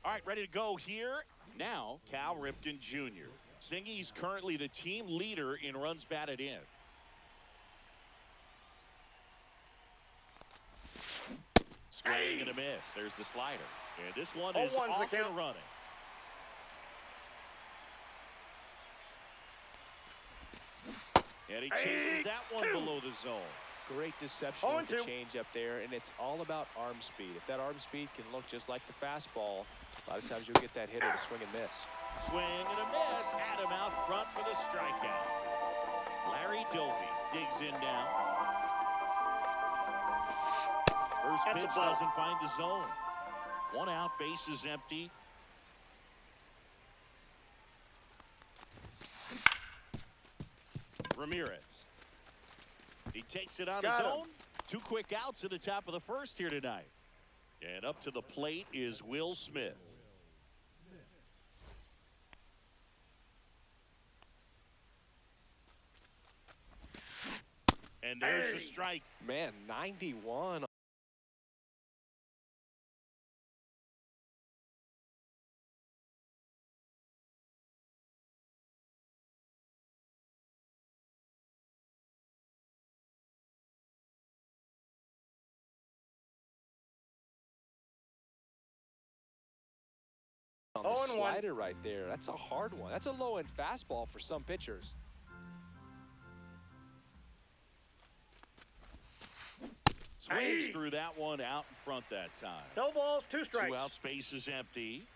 All right, ready to go here. Now, Cal Ripken Jr. Singy's currently the team leader in runs batted in. Swing and a miss. There's the slider. And this one is off and running. And he chases that one below the zone. Great deception with the change up there, and it's all about arm speed. If that arm speed can look just like the fastball, a lot of times you'll get that hitter to swing and miss. Swing and a miss. Adam out front for the strikeout. Larry Dovey digs in now. First pitch doesn't find the zone. One out, base is empty. Ramirez. He takes it on his own. 2 quick outs at the top of the first here tonight. And up to the plate is Will Smith. And there's the strike. Man, 91. On the slider right there. That's a hard one. That's a low-end fastball for some pitchers. Swings through that one out in front that time. No balls, 2 strikes. 2 outs, base is empty.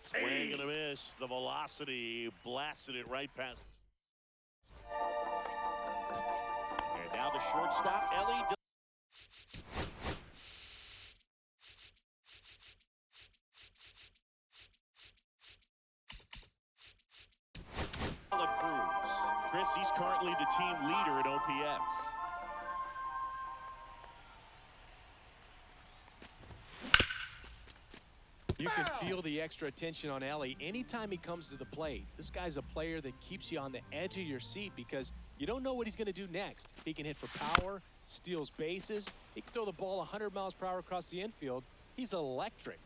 Swing and a miss. The velocity blasted it right past. And now the shortstop, Ellie. Chris, he's currently the team leader in OPS. You can feel the extra attention on Ellie anytime he comes to the plate. This guy's a player that keeps you on the edge of your seat because you don't know what he's going to do next. He can hit for power, steals bases. He can throw the ball 100 miles per hour across the infield. He's electric.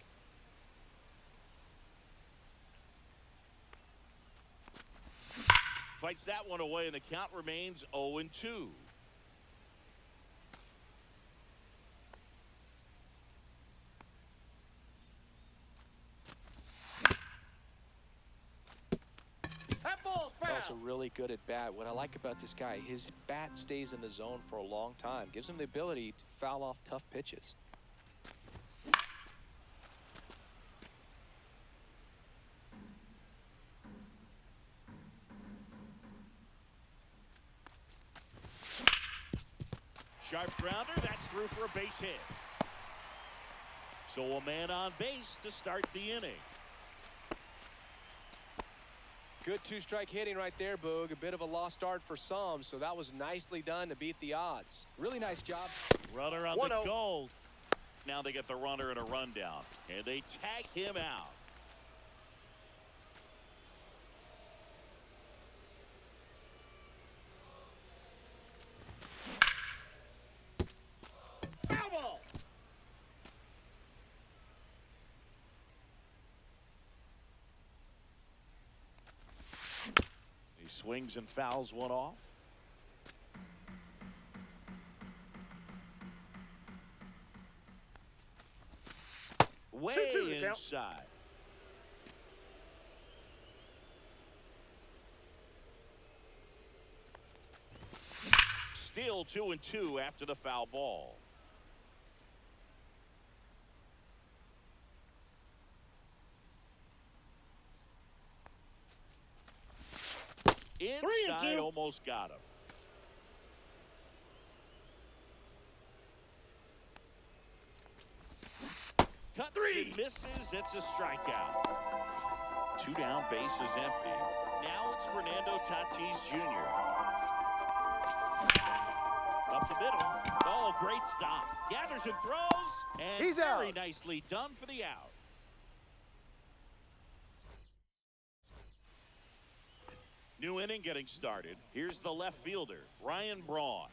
Fights that one away, and the count remains 0-2. Also really good at bat. What I like about this guy, his bat stays in the zone for a long time. Gives him the ability to foul off tough pitches. Sharp grounder, that's through for a base hit. So a man on base to start the inning. Good 2-strike hitting right there, Boog. A bit of a lost start for some, so that was nicely done to beat the odds. Really nice job. Runner on the goal. Now they get the runner and a rundown, and they tag him out. Swings and fouls one off. Way inside. Still 2-2 after the foul ball. Inside, almost got him. Cut 3, misses, it's a strikeout. 2 down, base is empty. Now it's Fernando Tatis Jr. Up the middle. Oh, great stop. Gathers and throws, and he's very out. Nicely done for the out. New inning getting started. Here's the left fielder, Ryan Braun.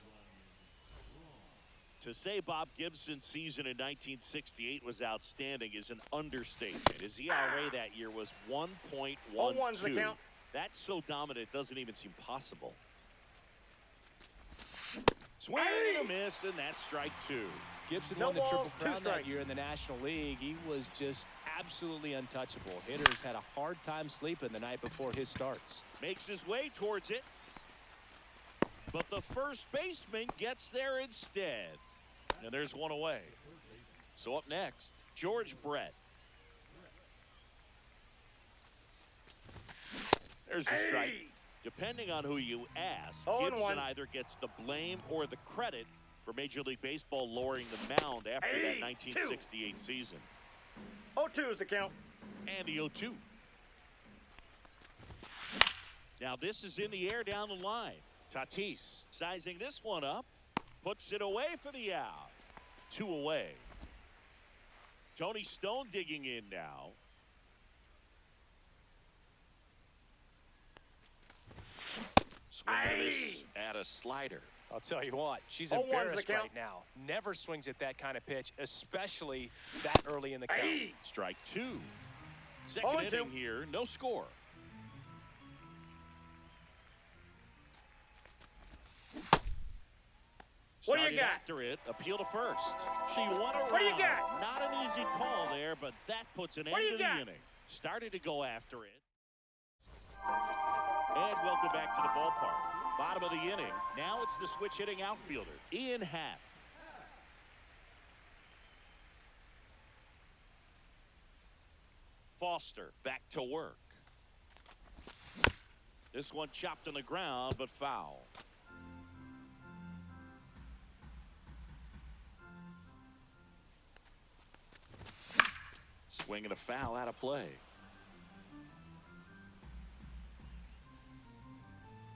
To say Bob Gibson's season in 1968 was outstanding is an understatement. His ERA that year was 1.12. That's so dominant, it doesn't even seem possible. Swing and a miss, and that's strike two. Gibson won the Triple Crown that year in the National League. He was just absolutely untouchable. Hitters had a hard time sleeping the night before his starts. Makes his way towards it. But the first baseman gets there instead. And there's one away. So up next, George Brett. There's a strike. Depending on who you ask, Gibson either gets the blame or the credit for Major League Baseball lowering the mound after that 1968 season. 0-2 is the count. And the 0-2. Now this is in the air down the line. Tatis sizing this one up. Puts it away for the out. 2 away. Tony Stone digging in now. Swing and a miss at a slider. I'll tell you what, she's embarrassed right now. Never swings at that kind of pitch, especially that early in the count. Strike 2. Second inning here, no score. What do you got? After it, appeal to first. She won a round. What do you got? Not an easy call there, but that puts an end to the inning. Started to go after it. And welcome back to the ballpark. Bottom of the inning. Now it's the switch hitting outfielder, Ian Happ. Foster back to work. This one chopped on the ground, but foul. Swing and a foul out of play.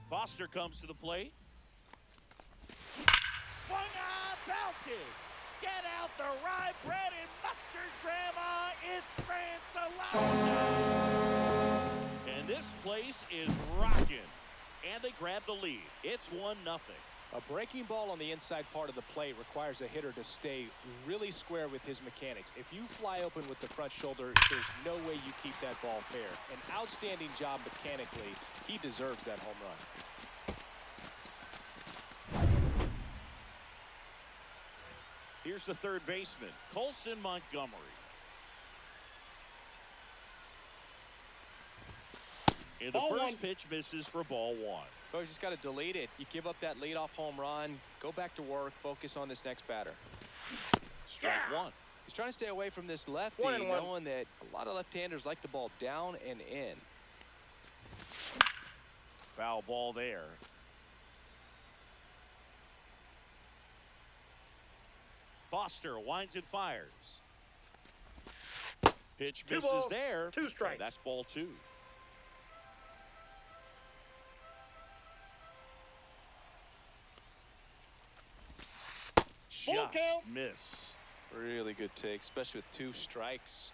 Foster comes to the plate. Swung on, belted. Get out the rye bread and mustard, Grandma. It's Grand Salami. And this place is rocking. And they grab the lead. It's 1-0. A breaking ball on the inside part of the plate requires a hitter to stay really square with his mechanics. If you fly open with the front shoulder, there's no way you keep that ball fair. An outstanding job mechanically. He deserves that home run. Here's the third baseman, Colson Montgomery. And the first pitch misses for ball 1. Oh, you just got to delete it. You give up that leadoff home run, go back to work, focus on this next batter. Strike 1. He's trying to stay away from this lefty, knowing that a lot of left-handers like the ball down and in. Foul ball there. Foster winds and fires. Pitch misses there. 2 strikes. That's ball 2. Just missed. Really good take, especially with 2 strikes.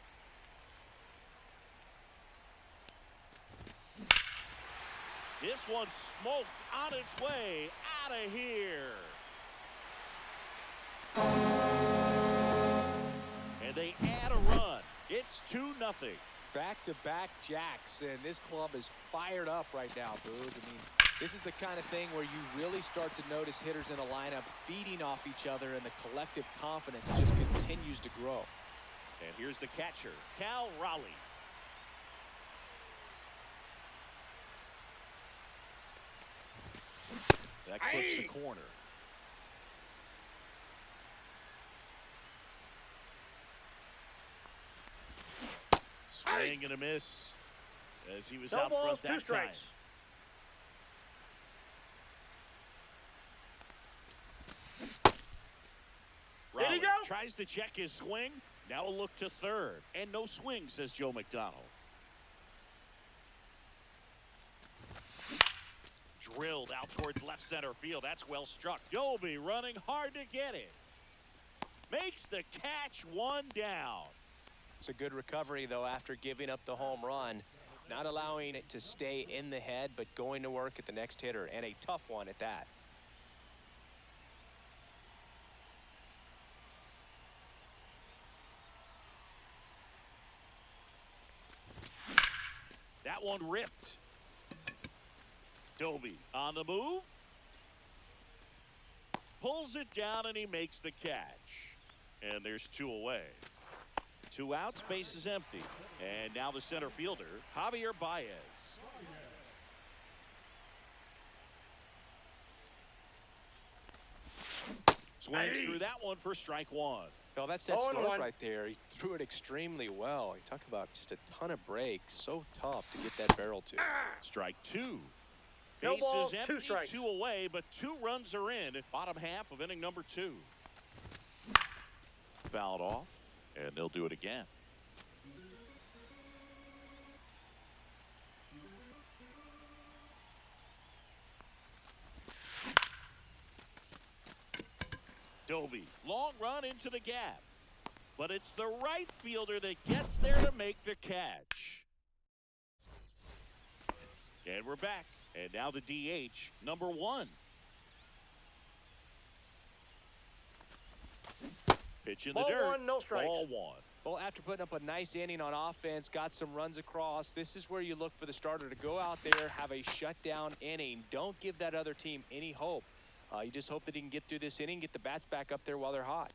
This one smoked on its way out of here. And they add a run. It's 2-0. Back-to-back jacks, and this club is fired up right now, Boog. I mean, this is the kind of thing where you really start to notice hitters in a lineup feeding off each other, and the collective confidence just continues to grow. And here's the catcher, Cal Raleigh. That clips the corner. Swing and a miss as he was out front that time. Raleigh tries to check his swing. Now a look to third. And no swing, says Joe McDonald. Drilled out towards left center field. That's well struck. Doby running hard to get it. Makes the catch, 1 down. It's a good recovery, though, after giving up the home run. Not allowing it to stay in the head, but going to work at the next hitter, and a tough one at that. That one ripped. Doby on the move. Pulls it down and he makes the catch. And there's 2 away. 2 outs, base is empty. And now the center fielder, Javier Baez. Swings through that one for strike 1. Well, that's that slope 0-1. right there. He threw it extremely well. You talk about just a ton of breaks. So tough to get that barrel to. Strike 2. No Base balls, is 2 empty, strikes. 2 away, but 2 runs are in. Bottom half of inning number 2. Fouled off, and they'll do it again. Doby, long run into the gap. But it's the right fielder that gets there to make the catch. And we're back. And now the DH, number 1. Pitch in the Ball dirt. 1, no strikes. Ball 1. Well, after putting up a nice inning on offense, got some runs across, this is where you look for the starter to go out there, have a shutdown inning. Don't give that other team any hope. You just hope that he can get through this inning, get the bats back up there while they're hot.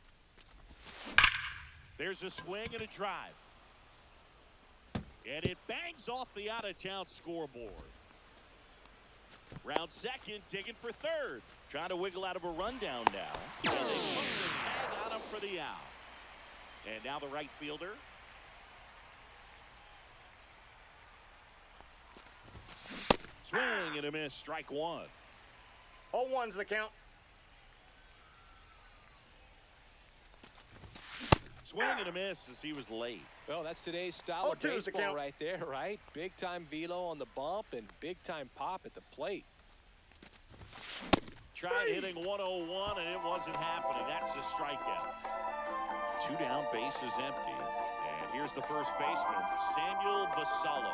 There's a swing and a drive. And it bangs off the out-of-town scoreboard. Round second, digging for third. Trying to wiggle out of a rundown now. And they put the tag on him for the out. And now the right fielder. Swing and a miss, strike 1. 0-1's the count. Swing and a miss as he was late. Well, that's today's style of 0-2's the baseball count. right there, right? Big-time velo on the bump and big-time pop at the plate. Tried hitting 101 and it wasn't happening. That's a strikeout. 2 down, base is empty. And here's the first baseman, Samuel Basallo.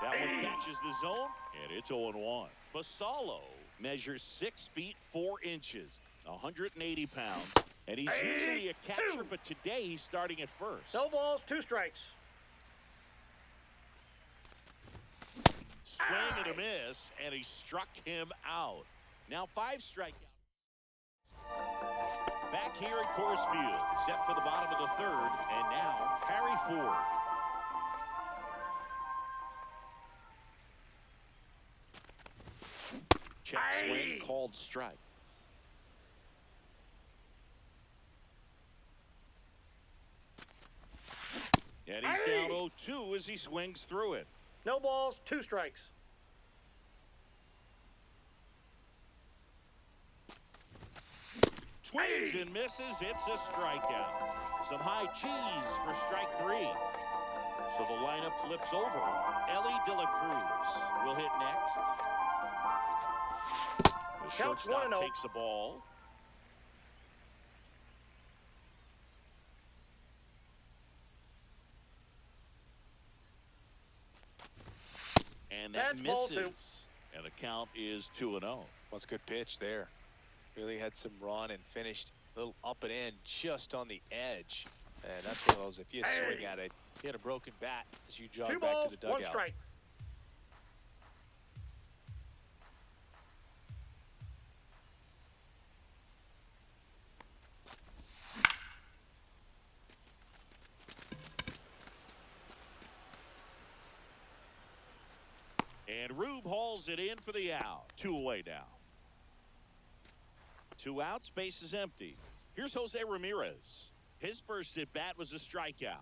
That one catches the zone, and it's 0-1. Basallo measures 6 feet 4 inches, 180 pounds, and he's usually a catcher, but today he's starting at first. No balls, 2 strikes. Swing and a miss, and he struck him out. Now 5 strikeouts. Back here at Coors Field, set for the bottom of the 3rd, and now Harry Ford. Check swing, called strike. And he's down 0-2 as he swings through it. No balls, 2 strikes. Swings and misses. It's a strikeout. Some high cheese for strike 3. So the lineup flips over. Ellie De La Cruz will hit next. The Counts shortstop 1-0. takes the ball. And that That's ball 2. misses. And the count is 2-0. Well, it's a good pitch there. Really had some run and finished a little up and in just on the edge. And that's one of those, if you swing at it, you had a broken bat as you jog 2 back balls, to the 1 dugout. strike. And Rube hauls it in for the out. 2 away now. 2 outs, base is empty. Here's Jose Ramirez. His first at bat was a strikeout.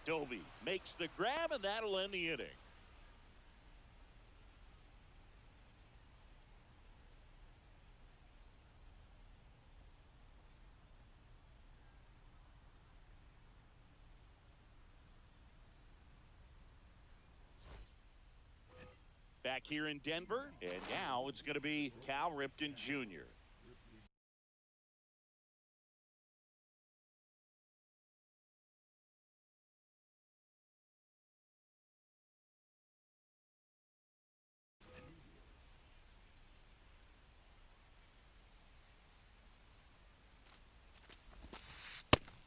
Doby makes the grab, and that'll end the inning. Back here in Denver, and now it's going to be Cal Ripken Jr.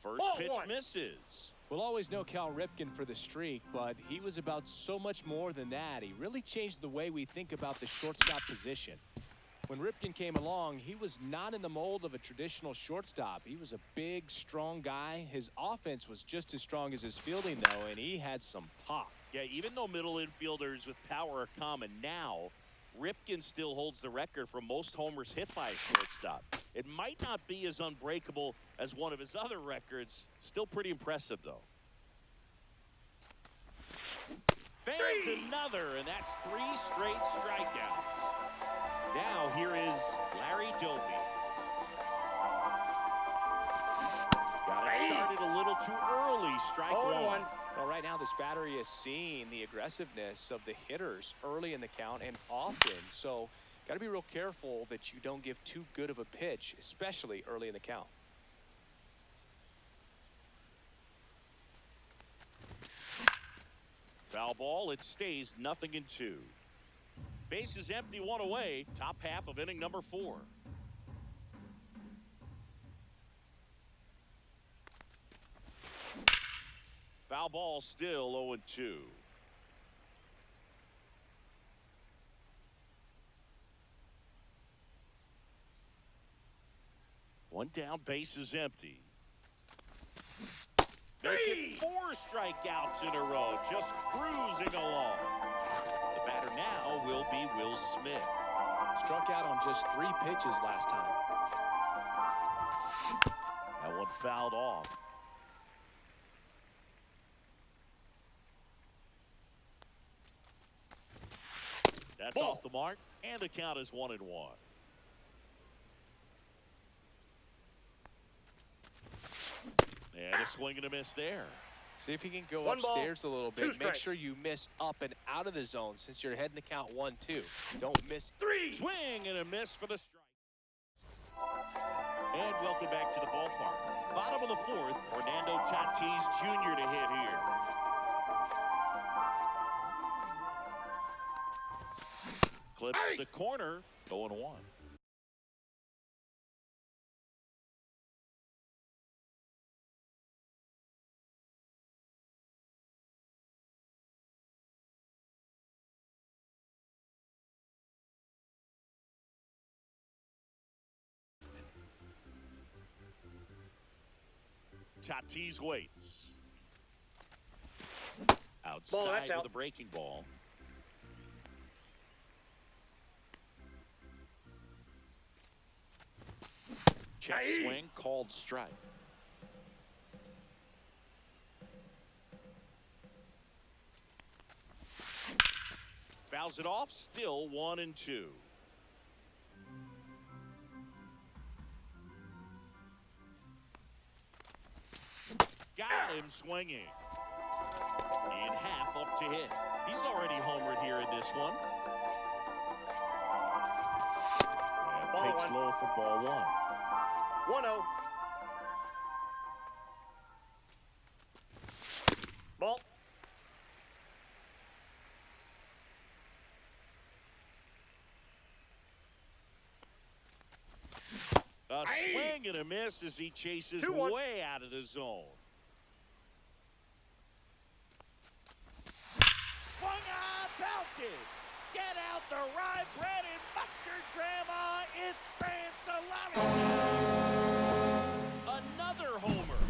First Ball pitch one. misses. We'll always know Cal Ripken for the streak, but he was about so much more than that. He really changed the way we think about the shortstop position. When Ripken came along, he was not in the mold of a traditional shortstop. He was a big, strong guy. His offense was just as strong as his fielding, though, and he had some pop. Yeah, even though middle infielders with power are common now, Ripken still holds the record for most homers hit by a shortstop. It might not be as unbreakable as one of his other records. Still pretty impressive, though. Fans another, and that's 3 straight strikeouts. Now here is Larry Doby. Got it started a little too early. Strike 1. Well, right now this battery is seeing the aggressiveness of the hitters early in the count and often. So got to be real careful that you don't give too good of a pitch, especially early in the count. Foul ball. It stays 0-2. Bases empty, 1 away. Top half of inning number 4. Foul ball, still 0-2. One down, bases empty. Making 4 strikeouts in a row, just cruising along. The batter now will be Will Smith. Struck out on just 3 pitches last time. That one fouled off. That's off the mark, and the count is 1-1. And a swing and a miss there. See if you can go 1 upstairs ball, a little 2 bit. Make strikes. sure you miss up and out of the zone since you're heading the count 1-2. Don't miss. 3. Swing and a miss for the strike. And welcome back to the ballpark. Bottom of the 4th, Fernando Tatis Jr. to hit here. Clips the corner, 0-1. Tatis waits. Outside that's out. with a breaking ball. Check swing, called strike. Fouls it off, still 1-2. Got him swinging. And half up to hit. He's already homered here in this one. And Ball takes 1. low for ball 1. 1-0. Ball. A swing and a miss as he chases 2-1. way out of the zone. Swung on, belted. Get out the rye bread and mustard, Grandma. It's Grand Salami. Another homer.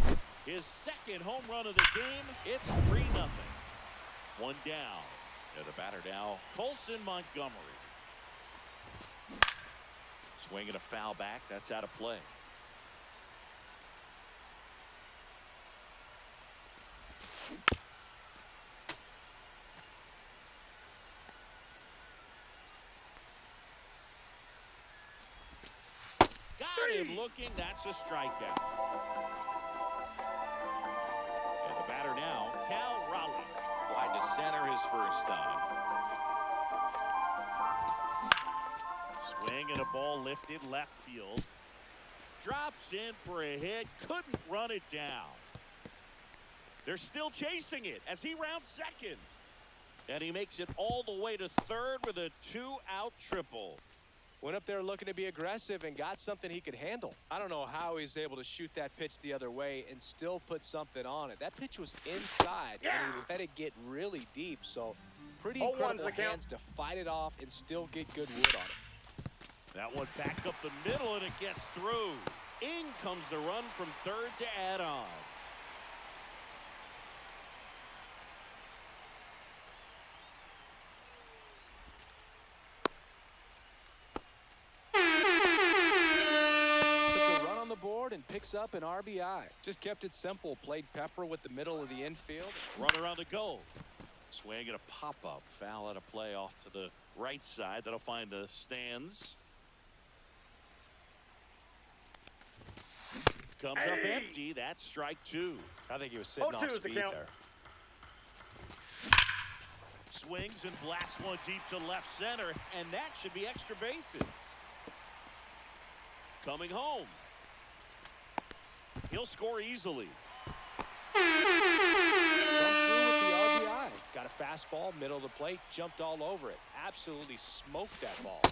His second home run of the game. It's 3-0. One down. To the batter now, Colson Montgomery. Swing and a foul back. That's out of play. Got him looking. That's a strikeout. And the batter now, Cal Raleigh. Wide to center his first time. Swing and a ball lifted left field. Drops in for a hit. Couldn't run it down. They're still chasing it as he rounds second. And he makes it all the way to third with a 2-out triple. Went up there looking to be aggressive and got something he could handle. I don't know how he's able to shoot that pitch the other way and still put something on it. That pitch was inside, and he let it get really deep. So pretty incredible hands to fight it off and still get good wood on it. That one back up the middle, and it gets through. In comes the run from third to add on. And picks up an RBI. Just kept it simple. Played pepper with the middle of the infield. Run around to go. Swing and a pop-up. Foul out of play off to the right side. That'll find the stands. Comes up empty. That's strike two. I think he was sitting off speed there. Swings and blasts one deep to left center, and that should be extra bases. Coming home. He'll score easily. Comes through with the RBI. Got a fastball, middle of the plate, jumped all over it. Absolutely smoked that ball.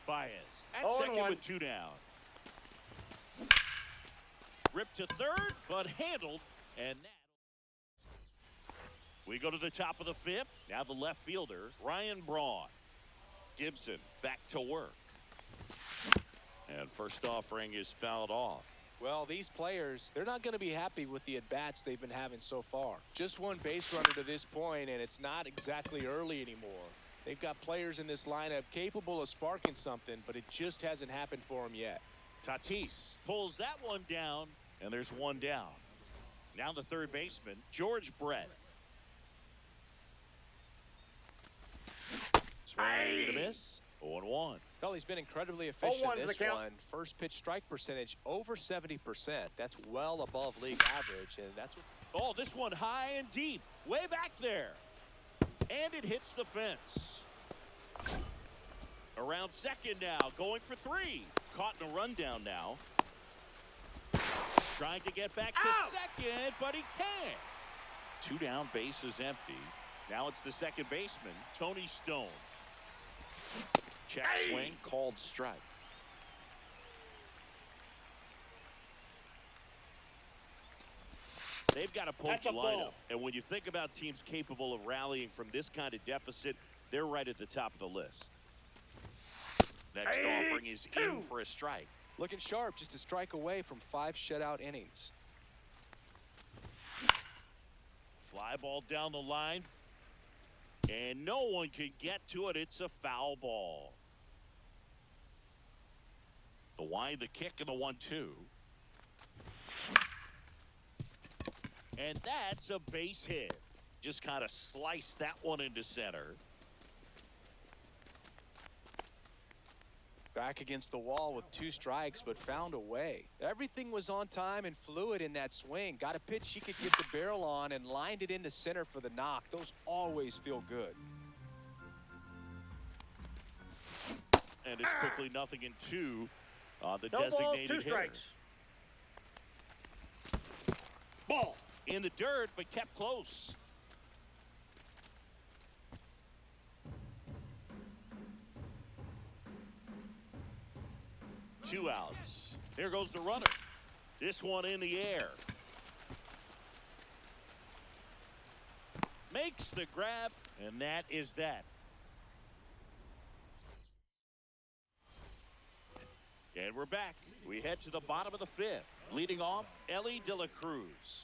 Baez at second with two down. Ripped to third, but handled, and that. We go to the top of the fifth. Now the left fielder, Ryan Braun. Gibson back to work. And first offering is fouled off. Well, these players, they're not going to be happy with the at-bats they've been having so far. Just one base runner to this point, and it's not exactly early anymore. They've got players in this lineup capable of sparking something, but it just hasn't happened for them yet. Tatis pulls that one down, and there's one down. Now the third baseman, George Brett. Swing and a miss. 0-1. Well, he's been incredibly efficient in this one. First pitch strike percentage over 70%. That's well above league average, and that's what. Oh, this one high and deep, way back there, and it hits the fence. Around second now, going for three. Caught in a rundown now. Trying to get back to second, but he can't. Two down, bases empty. Now it's the second baseman, Tony Stone. Check swing, called strike. They've got to poke the lineup. And when you think about teams capable of rallying from this kind of deficit, they're right at the top of the list. Next offering is in for a strike. Looking sharp, just a strike away from 5 shutout innings. Fly ball down the line. And no one can get to it. It's a foul ball. The wide, the kick, and the 1-2. And that's a base hit. Just kind of sliced that one into center. Back against the wall with 2 strikes, but found a way. Everything was on time and fluid in that swing. Got a pitch she could get the barrel on and lined it into center for the knock. Those always feel good. And it's quickly 0-2 on the designated hitter. Ball in the dirt, but kept close. Two outs. Here goes the runner. This one in the air. Makes the grab, and that is that. And we're back. We head to the bottom of the fifth. Leading off, Ellie De La Cruz.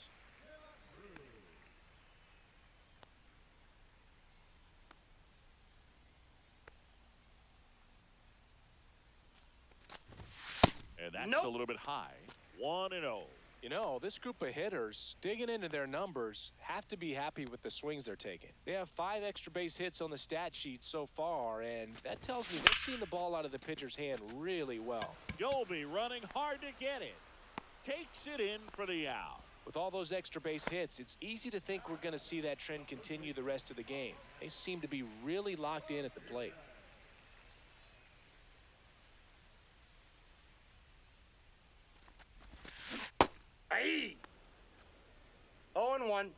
And that's a little bit high. 1-0. You know, this group of hitters, digging into their numbers, have to be happy with the swings they're taking. They have 5 extra base hits on the stat sheet so far, and that tells me they've seen the ball out of the pitcher's hand really well. Doby running hard to get it. Takes it in for the out. With all those extra base hits, it's easy to think we're going to see that trend continue the rest of the game. They seem to be really locked in at the plate. Aye. 0-1.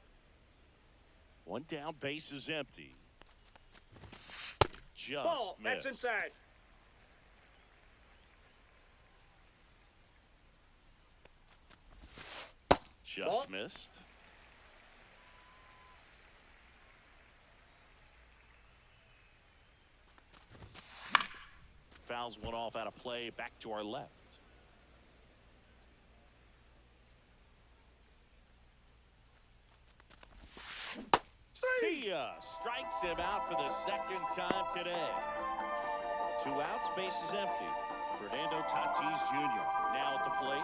One down, base is empty. just Ball. missed. That's inside. Just Ball. missed. Fouls one off out of play, back to our left. See ya! Strikes him out for the second time today. 2 outs, bases empty. Fernando Tatis Jr. now at the plate.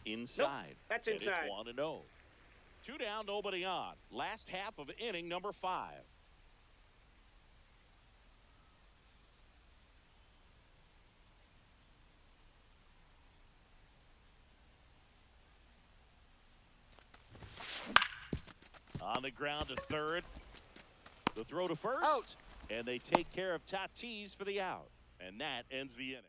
Inside. Nope, that's and inside. It's 1-0. 2 down, nobody on. Last half of inning number 5. On the ground to third. The throw to first. Out. And they take care of Tatis for the out. And that ends the inning.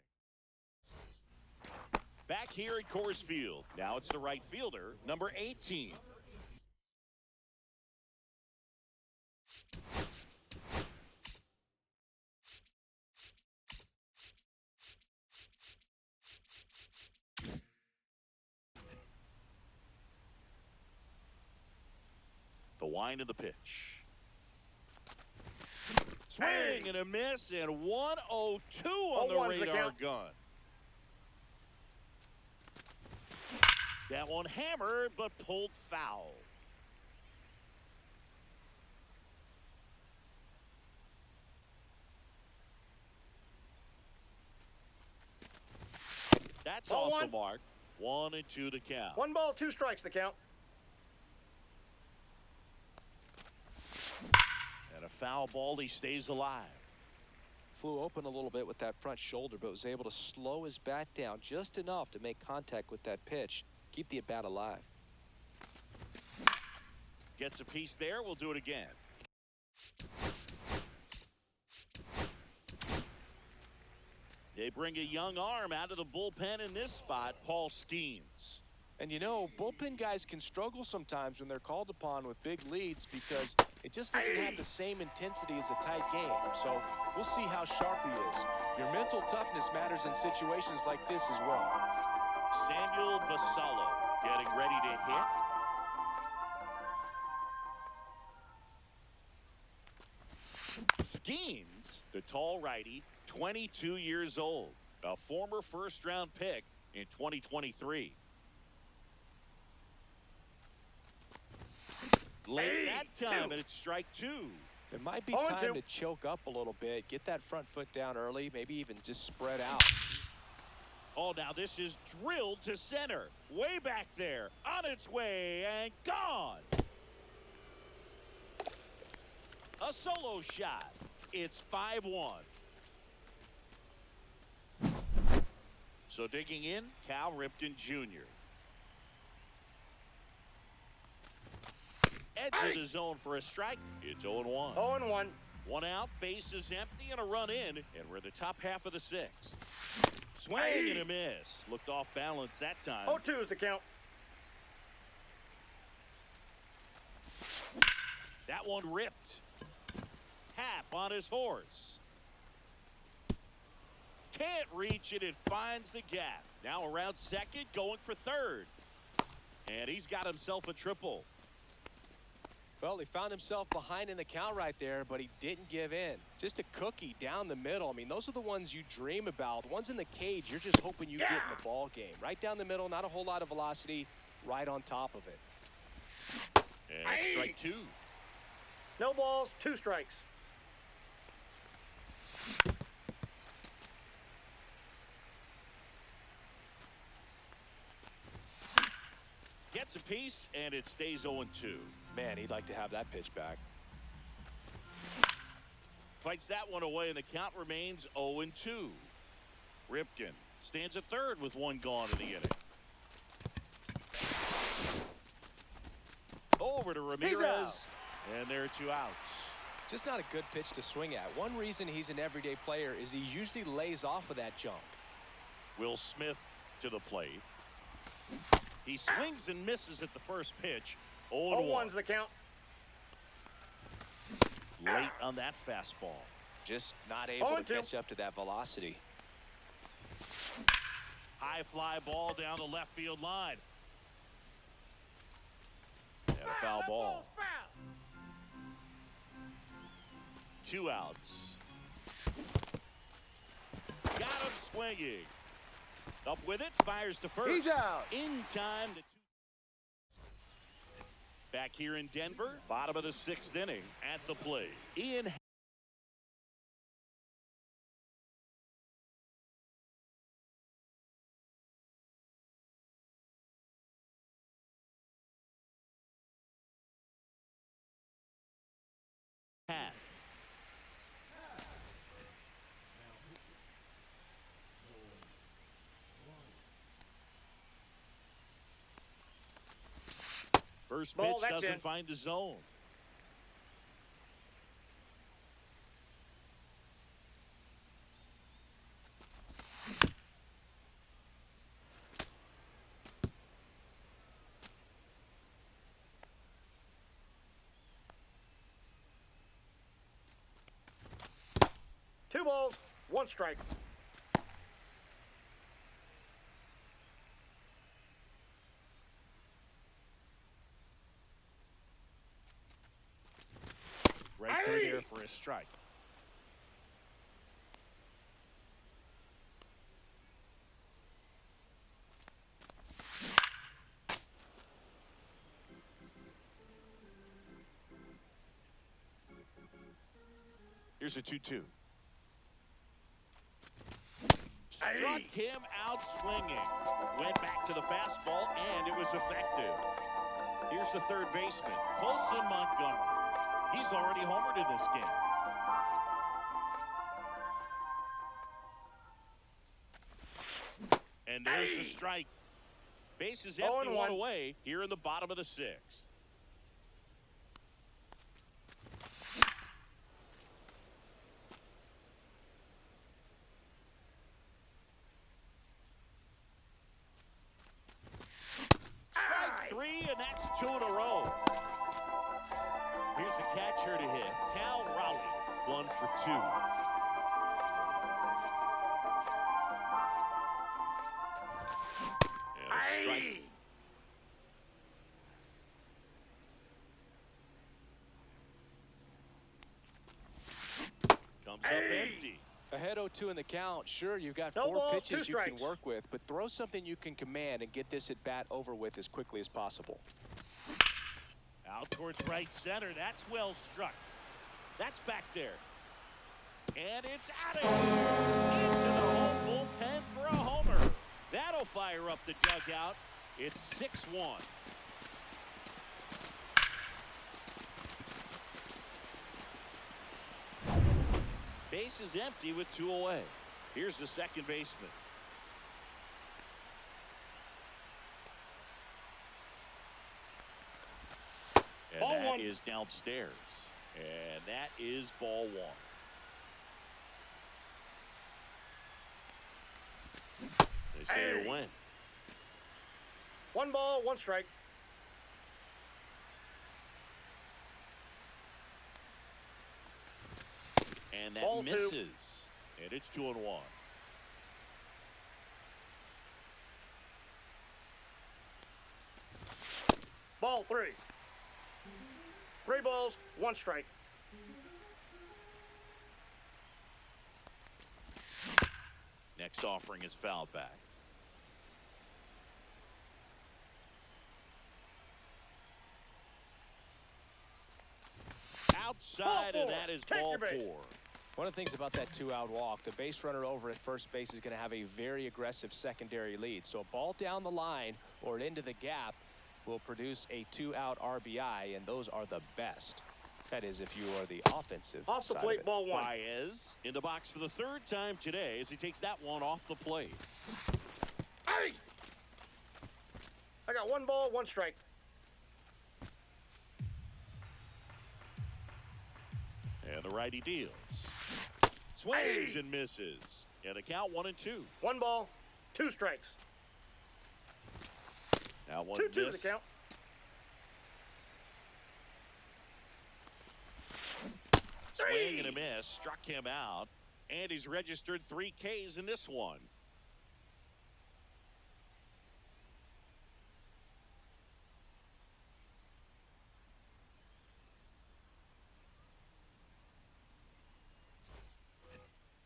Back here at Coors Field. Now it's the right fielder, number 18. The wind of the pitch. Swing and a miss, and 1-0-2 on the 0-1's the radar count. gun. That one hammered, but pulled foul. That's Ball off one. the mark. 1-2 to count. 1 ball, 2 strikes the count. And a foul ball, he stays alive. Flew open a little bit with that front shoulder, but was able to slow his bat down just enough to make contact with that pitch. Keep the at-bat alive. Gets a piece there. We'll do it again. They bring a young arm out of the bullpen in this spot, Paul Skeens. And you know, bullpen guys can struggle sometimes when they're called upon with big leads because it just doesn't have the same intensity as a tight game. So we'll see how sharp he is. Your mental toughness matters in situations like this as well. Samuel Basallo getting ready to hit. Skeens, the tall righty, 22 years old, a former first-round pick in 2023. Late that time, and it's strike 2. It might be 0-2. time to choke up a little bit, get that front foot down early, maybe even just spread out. Oh, now this is drilled to center. Way back there. On its way and gone. A solo shot. It's 5-1. So digging in, Cal Ripken Jr. Edge of the zone for a strike. It's 0-1. 0-1. 1 out, bases empty, and a run in, and we're the top half of the 6th. Swing and a miss. Looked off balance that time. 0-2 is the count. That one ripped. Hap on his horse. Can't reach it. It finds the gap. Now around second, going for third. And he's got himself a triple. Well, he found himself behind in the count right there, but he didn't give in. Just a cookie down the middle. I mean, those are the ones you dream about. The ones in the cage, you're just hoping you get in the ball game. Right down the middle, not a whole lot of velocity, right on top of it. And strike 2. No balls, 2 strikes. Gets a piece, and it stays 0-2. Man, he'd like to have that pitch back. Fights that one away, and the count remains 0-2. Ripken stands at third with 1 gone in the inning. Over to Ramirez, and there are 2 outs. Just not a good pitch to swing at. One reason he's an everyday player is he usually lays off of that junk. Will Smith to the plate. He swings and misses at the first pitch. 0-1's the count. Late on that fastball. Just not able to 0-2. catch up to that velocity. High fly ball down the left field line. And a foul ball. 2 outs. Got him swinging. Up with it, fires to first. He's out. In time. Back here in Denver, bottom of the 6th inning at the plate. Ian. First pitch doesn't find the zone. Two balls, 1 strike. Right through there for a strike. Here's a 2-2. Struck him out swinging. Went back to the fastball, and it was effective. Here's the third baseman, Colson Montgomery. He's already homered in this game. And there's the strike. Base is empty, 1 away here in the bottom of the 6th. Strike 3, and that's 2 in a row. Here's the catcher to hit, Cal Raleigh, 1 for 2. And a strike. Comes up empty. Ahead 0-2 in the count. Sure, you've got No 4 balls, pitches 2 you can strikes. work with, but throw something you can command and get this at bat over with as quickly as possible. Out towards right center. That's well struck. That's back there. And it's out of here. Into the home bullpen for a homer. That'll fire up the dugout. It's 6-1. Base is empty with 2 away. Here's the second baseman. And Ball that 1. is downstairs. And that is ball 1. They say to win. 1 ball, 1 strike. And that Ball 2. misses. And it's 2-1. Ball 3. 3 balls, 1 strike. Next offering is fouled back. Outside, and that is ball 4. One of the things about that 2-out walk, the base runner over at first base is going to have a very aggressive secondary lead. So a ball down the line or into the gap will produce a 2-out RBI, and those are the best. That is, if you are the offensive Off the side plate, of it. ball 1. Baez in the box for the 3rd time today as he takes that one off the plate. Hey! I got 1 ball, 1 strike. And the righty deals. Swings and misses. And the count 1-2. 1 ball, 2 strikes. Now 2-2 the miss. count. Swing and a miss. Struck him out. And he's registered 3 Ks in this one.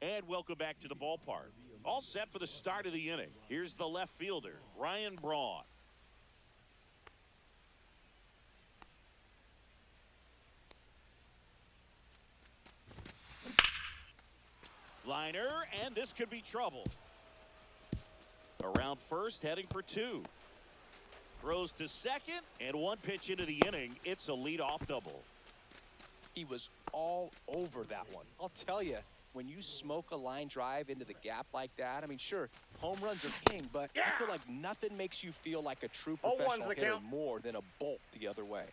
And welcome back to the ballpark. All set for the start of the inning. Here's the left fielder, Ryan Braun. Liner, and this could be trouble. Around first, heading for 2. Throws to second, and 1 pitch into the inning. It's a leadoff double. He was all over that one. I'll tell you, when you smoke a line drive into the gap like that, I mean, sure, home runs are king, but I feel like nothing makes you feel like a true professional hitter more than a bolt the other way.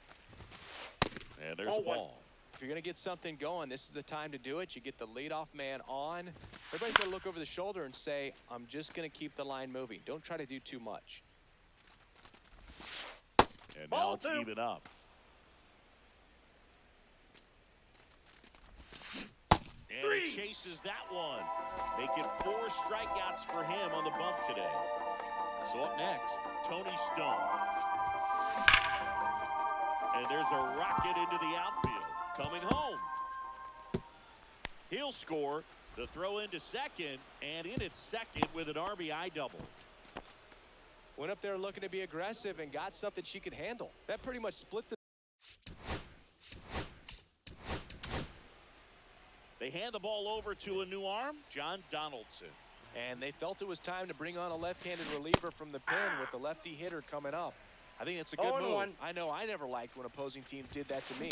And there's a ball. If you're going to get something going, this is the time to do it. You get the leadoff man on. Everybody's going to look over the shoulder and say, I'm just going to keep the line moving. Don't try to do too much. And now it's even up. And he chases that one. Making 4 strikeouts for him on the bump today. So up next, Tony Stone. And there's a rocket into the outfield. Coming home. He'll score. The throw into second, and in at second with an RBI double. Went up there looking to be aggressive and got something she could handle. That pretty much split the... They hand the ball over to a new arm, John Donaldson. And they felt it was time to bring on a left-handed reliever from the pen with the lefty hitter coming up. I think it's a good move. I know I never liked when opposing teams did that to me.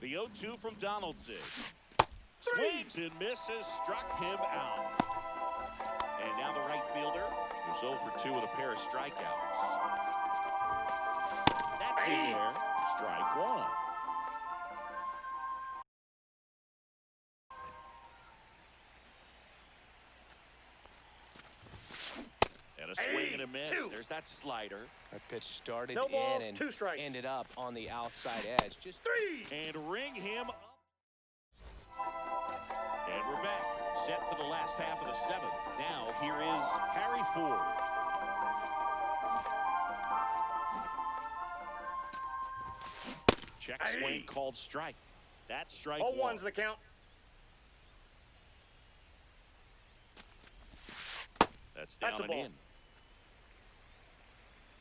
The 0-2 from Donaldson. Swings and misses, struck him out. And now the right fielder is 0 for 2 with a pair of strikeouts. That's in there. Strike 1. And a swing and a miss. There's that slider. That pitch started in and 2 strikes. Ended up on the outside edge. Just 3. And ring him up. And we're back. Set for the last half of the 7th. Now here is Harry Ford. Check swing called strike. That's strike 1. 0-1's the count. That's down That's a and ball. in.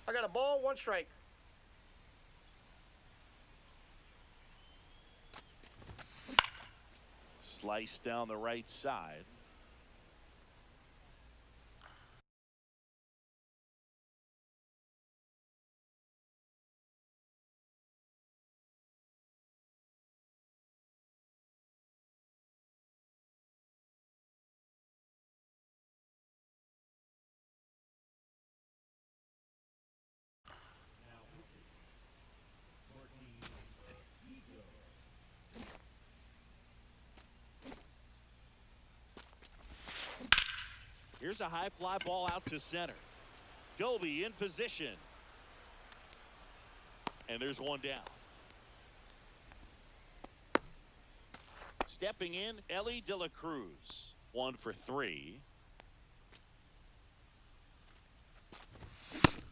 I got a ball, 1 strike. Slice down the right side. Here's a high fly ball out to center. Doby in position. And there's 1 down. Stepping in, Ellie De La Cruz. 1 for 3.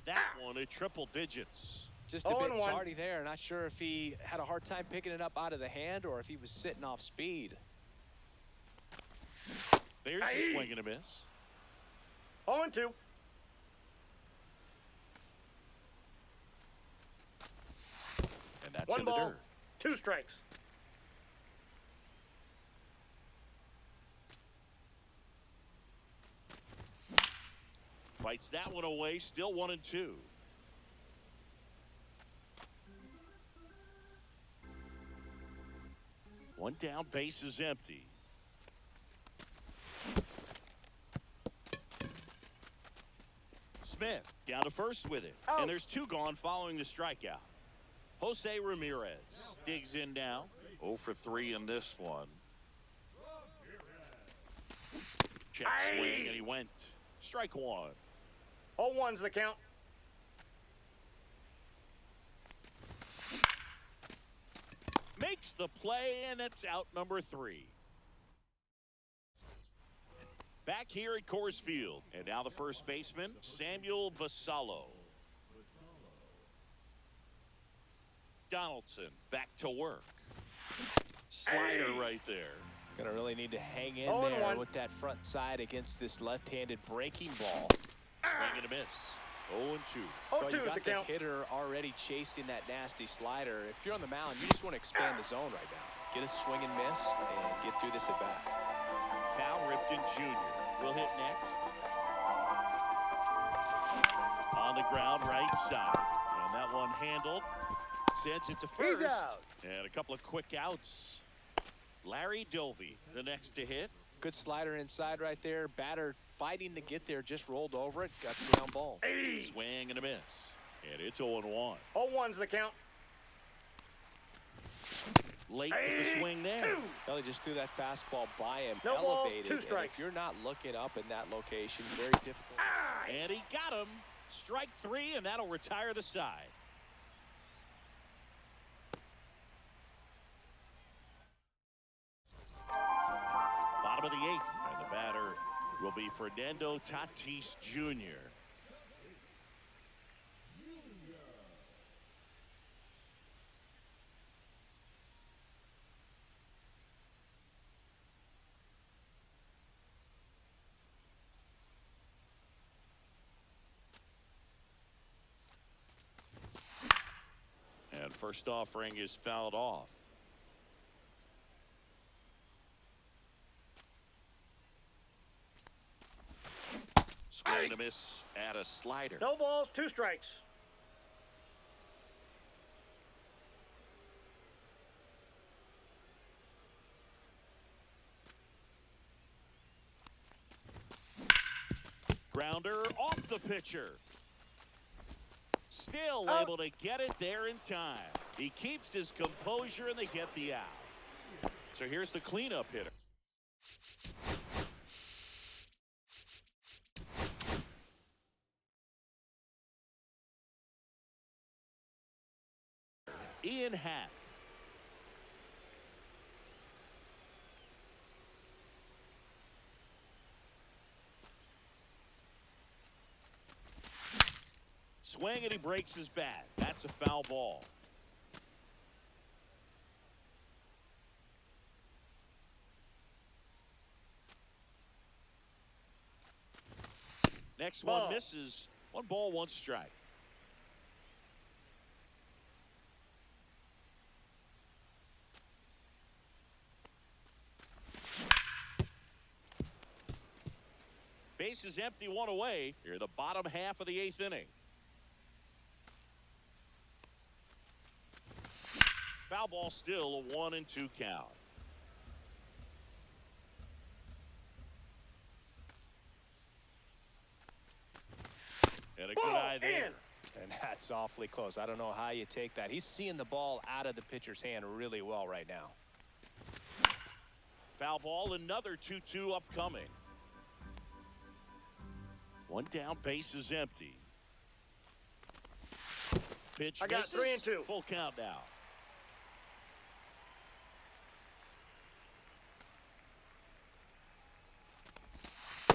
That one at triple digits. just a bit tardy there. Not sure if he had a hard time picking it up out of the hand or if he was sitting off speed. There's a swing and a miss. 0-2. And that's 1 in the ball, dirt. 2 strikes. Fights that one away, still 1-2. One down, base is empty. Smith down to first with it. And there's 2 gone following the strikeout. Jose Ramirez digs in now. 0 for 3 in this one. Check swing, and he went. Strike one. 0-1's the count. Makes the play, and it's out number 3. Back here at Coors Field, and now the first baseman, Samuel Basallo. Donaldson back to work. Slider right there. Gonna really need to hang in 0-1. there with that front side against this left-handed breaking ball. Swing and a miss. 0-2. Well, 0-2 you is got the the count. hitter already chasing that nasty slider. If you're on the mound, you just want to expand the zone right now. Get a swing and miss and get through this at bat. Cal Ripken Jr. will hit next. On the ground, right side. And that one handled. Sends it to first. He's out. And a couple of quick outs. Larry Doby, the next to hit. Good slider inside right there. Batter fighting to get there, just rolled over it. Got the ground ball. Swing and a miss. And it's 0-1. 0-1's the count. Late with the swing there. Well, he just threw that fastball by him, No balls, elevated. 2 And strikes. if you're not looking up in that location, very difficult. And he got him. Strike 3, and that'll retire the side. Bottom of the 8th, and the batter will be Fernando Tatis Jr. And first offering is fouled off. Swing and a miss at a slider. No balls, 2 strikes. Grounder off the pitcher. Still Out. able to get it there in time. He keeps his composure, and they get the out. So here's the cleanup hitter. Ian Happ. Swing, and he breaks his bat. That's a foul ball. Next Ball. one misses. 1 ball, 1 strike. Base is empty, 1 away. Here, the bottom half of the 8th inning. Foul ball, still a 1-2 count. And a good eye there. And that's awfully close. I don't know how you take that. He's seeing the ball out of the pitcher's hand really well right now. Foul ball, another 2-2 upcoming. 1 down, base is empty. Pitch I got misses. 3 and 2. Full count now.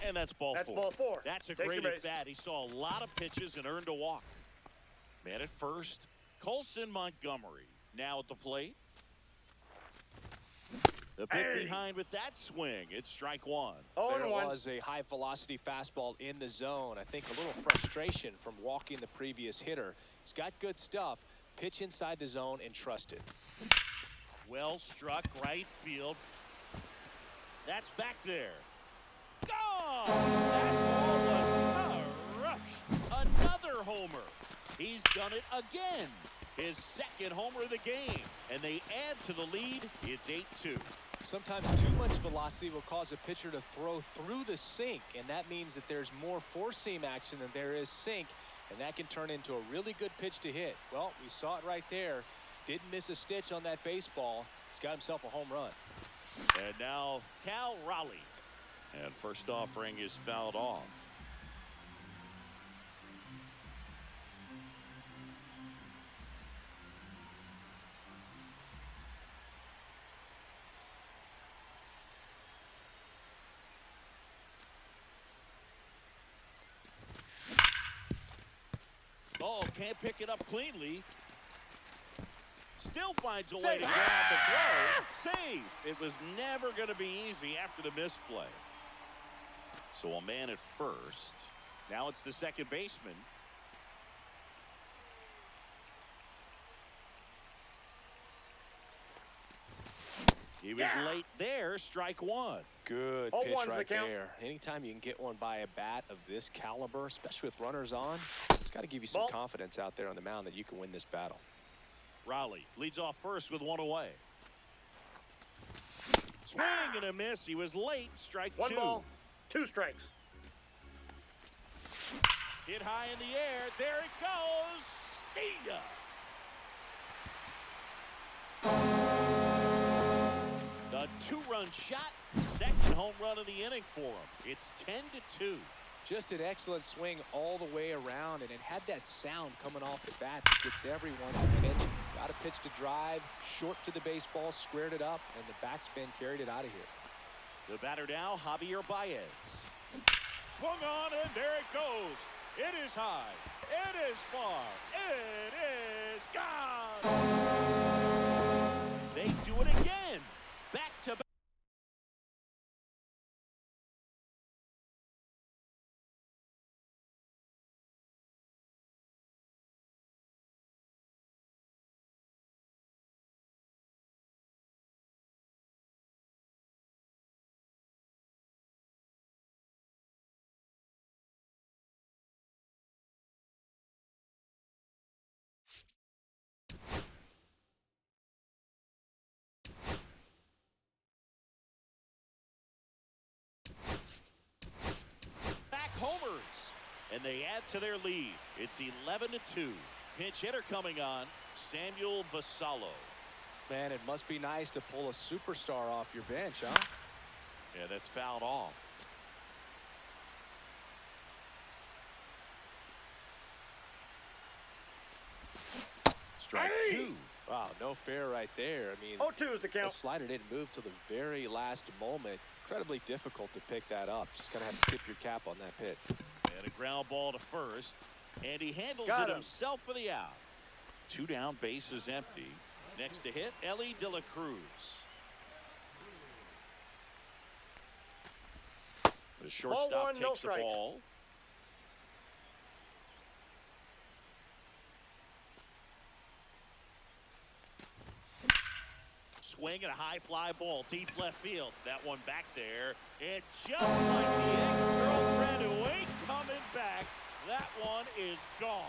And that's ball 4. Ball 4. That's a Take great your at bat. He saw a lot of pitches and earned a walk. Man at first, Colson Montgomery now at the plate. A bit behind with that swing. It's strike 1. There 0-1. was a high velocity fastball in the zone. I think a little frustration from walking the previous hitter. He's got good stuff. Pitch inside the zone and trust it. Well struck right field. That's back there. Gone! That ball was a rush. Another homer. He's done it again. His 2nd homer of the game. And they add to the lead. It's 8-2. Sometimes too much velocity will cause a pitcher to throw through the sink, and that means that there's more four-seam action than there is sink, and that can turn into a really good pitch to hit. Well, we saw it right there. Didn't miss a stitch on that baseball. He's got himself a home run. And now Cal Raleigh. And first offering is fouled off. can't pick it up cleanly. Still finds a way to grab the throw. Save. It was never going to be easy after the misplay. So a man at first. Now it's the second baseman. He was late there. Strike one. Good Oh, pitch one's the right count. there. Anytime you can get one by a bat of this caliber, especially with runners on, it's got to give you some Ball. confidence out there on the mound that you can win this battle. Raleigh leads off first with one away. Swing and a miss. He was late. Strike One two. ball, 2 strikes. Hit high in the air. There it goes. See ya. The 2-run shot. Second home run of the inning for him. It's 10-2. Just an excellent swing all the way around, and it had that sound coming off the bat that gets everyone's attention. Got a pitch to drive, short to the baseball, squared it up, and the backspin carried it out of here. The batter now, Javier Baez. Swung on, and there it goes. It is high. It is far. It is gone. They do it again. Back to back. Homers, and they add to their lead. It's 11-2. Pinch hitter coming on, Samuel Vasallo. Man, it must be nice to pull a superstar off your bench, huh? Yeah, that's fouled off. Strike two. Wow, no fair right there. I mean, 0-2 is the the count. slider didn't move till the very last moment. Incredibly difficult to pick that up. Just gonna have to tip your cap on that pitch. And a ground ball to first, and he handles Got it him. himself for the out. 2 down, base is empty. Next to hit, Ellie De La Cruz. The shortstop Ball 1, no takes the strike. ball. Swing and a high fly ball, deep left field. That one back there. And just like the ex-girlfriend who ain't coming back, that one is gone.